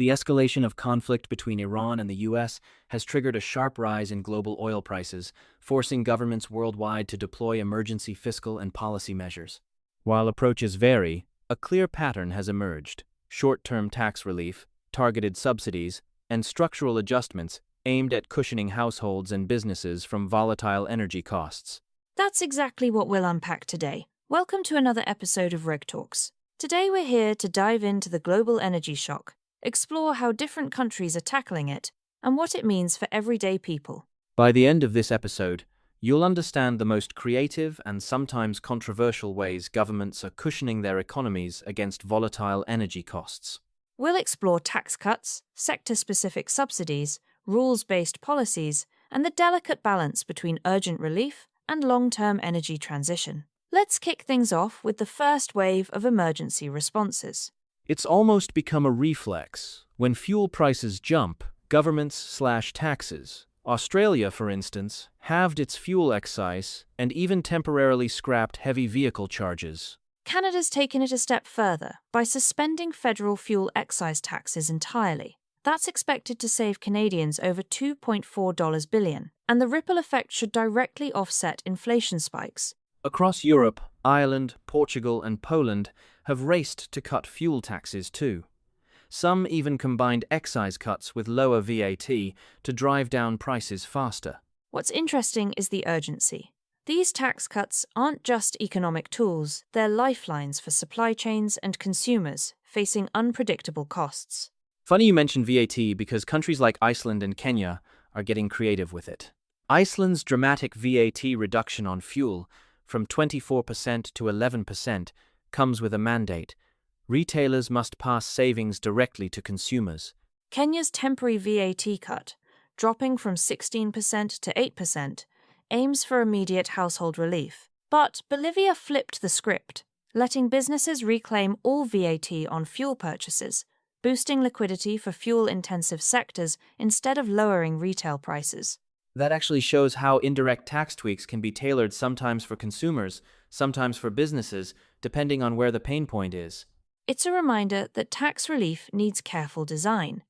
The escalation of conflict between Iran and the US has triggered a sharp rise in global oil prices, forcing governments worldwide to deploy emergency fiscal and policy measures. While approaches vary, a clear pattern has emerged: short-term tax relief, targeted subsidies, and structural adjustments aimed at cushioning households and businesses from volatile energy costs. That's exactly what we'll unpack today. Welcome to another episode of Reg Talks. Today we're here to dive into the global energy shock, explore how different countries are tackling it, and what it means for everyday people. By the end of this episode, you'll understand the most creative and sometimes controversial ways governments are cushioning their economies against volatile energy costs. We'll explore tax cuts, sector-specific subsidies, rules-based policies, and the delicate balance between urgent relief and long-term energy transition. Let's kick things off with the first wave of emergency responses. It's almost become a reflex. When fuel prices jump, governments slash taxes. Australia, for instance, halved its fuel excise and even temporarily scrapped heavy vehicle charges. Canada's taken it a step further by suspending federal fuel excise taxes entirely. That's expected to save Canadians over $2.4 billion, and the ripple effect should directly offset inflation spikes. Across Europe, Ireland, Portugal, and Poland have raced to cut fuel taxes too. Some even combined excise cuts with lower VAT to drive down prices faster. What's interesting is the urgency. These tax cuts aren't just economic tools, they're lifelines for supply chains and consumers facing unpredictable costs. Funny you mention VAT because countries like Iceland and Kenya are getting creative with it. Iceland's dramatic VAT reduction on fuel from 24% to 11% comes with a mandate: retailers must pass savings directly to consumers. Kenya's temporary VAT cut, dropping from 16% to 8%, aims for immediate household relief. But Bolivia flipped the script, letting businesses reclaim all VAT on fuel purchases, boosting liquidity for fuel-intensive sectors instead of lowering retail prices. That actually shows how indirect tax tweaks can be tailored sometimes for consumers, sometimes for businesses, depending on where the pain point is. It's a reminder that tax relief needs careful design.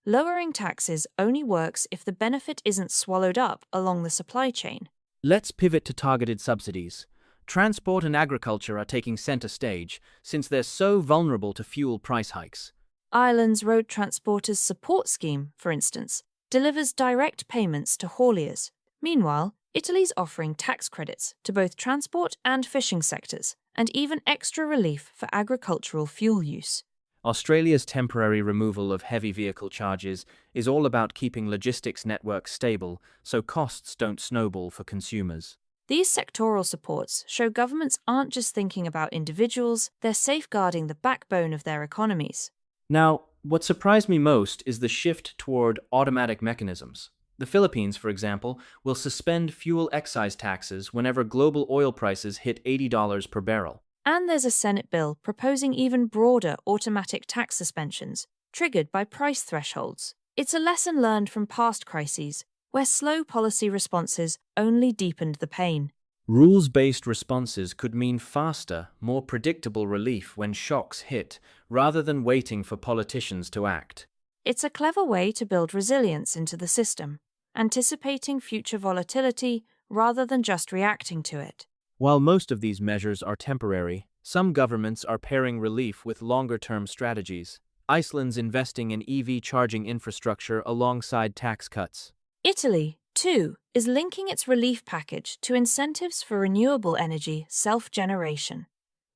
Lowering taxes only works if the benefit isn't swallowed up along the supply chain. Let's pivot to targeted subsidies. Transport and agriculture are taking center stage since they're so vulnerable to fuel price hikes. Ireland's Road Transporters Support Scheme, for instance, delivers direct payments to hauliers. Meanwhile, Italy's offering tax credits to both transport and fishing sectors, and even extra relief for agricultural fuel use. Australia's temporary removal of heavy vehicle charges is all about keeping logistics networks stable so costs don't snowball for consumers. These sectoral supports show governments aren't just thinking about individuals, they're safeguarding the backbone of their economies. Now, what surprised me most is the shift toward automatic mechanisms. The Philippines, for example, will suspend fuel excise taxes whenever global oil prices hit $80 per barrel. And there's a Senate bill proposing even broader automatic tax suspensions, triggered by price thresholds. It's a lesson learned from past crises, where slow policy responses only deepened the pain. Rules-based responses could mean faster, more predictable relief when shocks hit, rather than waiting for politicians to act. It's a clever way to build resilience into the system, anticipating future volatility rather than just reacting to it. While most of these measures are temporary, some governments are pairing relief with longer-term strategies. Iceland's investing in EV charging infrastructure alongside tax cuts. Italy, too, is linking its relief package to incentives for renewable energy self-generation.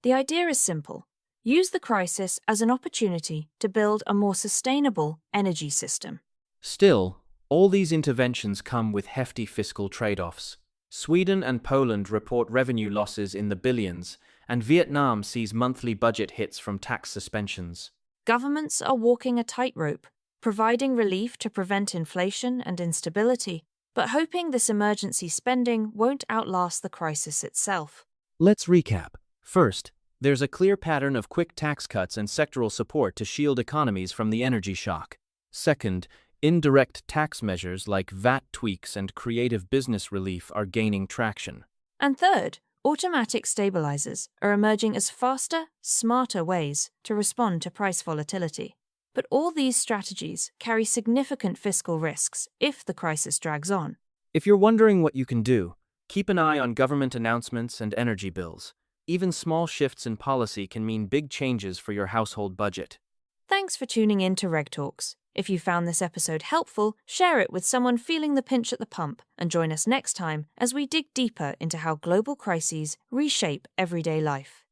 The idea is simple: use the crisis as an opportunity to build a more sustainable energy system. Still, all these interventions come with hefty fiscal trade-offs. Sweden and Poland report revenue losses in the billions, and Vietnam sees monthly budget hits from tax suspensions. Governments are walking a tightrope, providing relief to prevent inflation and instability, but hoping this emergency spending won't outlast the crisis itself. Let's recap. First, there's a clear pattern of quick tax cuts and sectoral support to shield economies from the energy shock. Second, indirect tax measures like VAT tweaks and creative business relief are gaining traction. And third, automatic stabilizers are emerging as faster, smarter ways to respond to price volatility. But all these strategies carry significant fiscal risks if the crisis drags on. If you're wondering what you can do, keep an eye on government announcements and energy bills. Even small shifts in policy can mean big changes for your household budget. Thanks for tuning in to Reg Talks. If you found this episode helpful, share it with someone feeling the pinch at the pump and join us next time as we dig deeper into how global crises reshape everyday life.